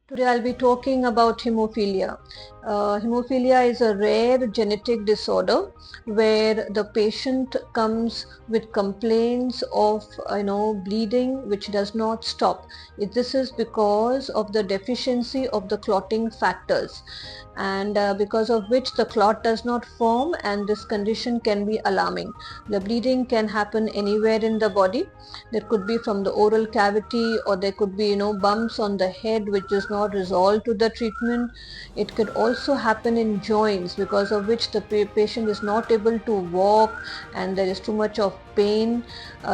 Today I'll be talking about hemophilia. Hemophilia is a rare genetic disorder where the patient comes with complaints of bleeding which does not stop. This is because of the deficiency of the clotting factors, and because of which the clot does not form, and this condition can be alarming. The bleeding can happen anywhere in the body. There could be from the oral cavity, or there could be bumps on the head which does not resolve to the treatment. It could also happen in joints, because of which the patient is not able to walk and there is too much of pain.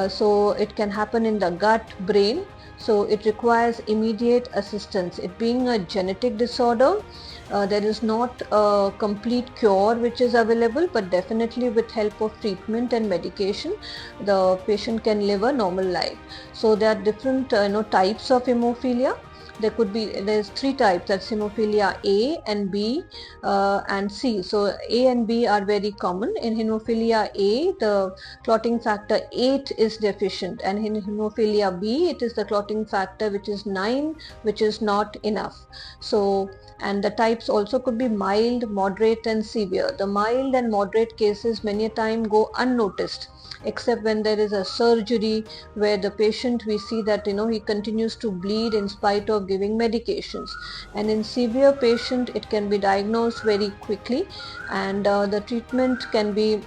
So it can happen in the gut, brain. So it requires immediate assistance. It being a genetic disorder, there is not a complete cure which is available, but definitely with help of treatment and medication, the patient can live a normal life. So there are different types of hemophilia. There's three types, that's hemophilia A and B and C. So A and B are very common. In hemophilia A, the clotting factor 8 is deficient, and in hemophilia B, it is the clotting factor which is 9, which is not enough. So, and the types also could be mild, moderate and severe. The mild and moderate cases many a time go unnoticed, except when there is a surgery where the patient, we see that he continues to bleed in spite of giving medications. And in severe patient, it can be diagnosed very quickly, and the treatment can be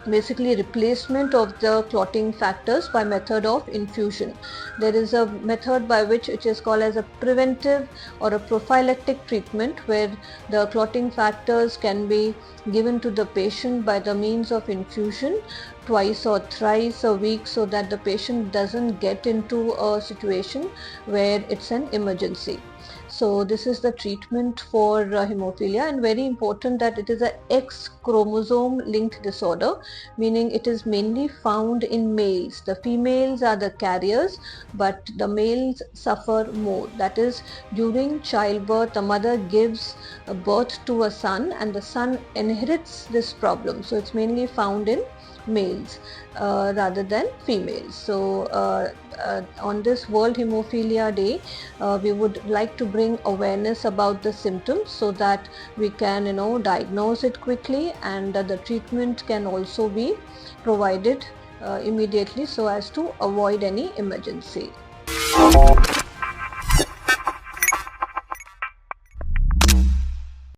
basically replacement of the clotting factors by method of infusion. There is a method by which it is called as a preventive or a prophylactic treatment, where the clotting factors can be given to the patient by the means of infusion twice or thrice a week, so that the patient doesn't get into a situation where it's an emergency. So this is the treatment for hemophilia, and very important that it is a X chromosome linked disorder, meaning it is mainly found in males. The females are the carriers, but the males suffer more. That is, during childbirth, the mother gives birth to a son, and the son inherits this problem. So it's mainly found in males rather than females. So on this World Hemophilia Day, we would like to bring awareness about the symptoms, so that we can diagnose it quickly, and the treatment can also be provided immediately, so as to avoid any emergency.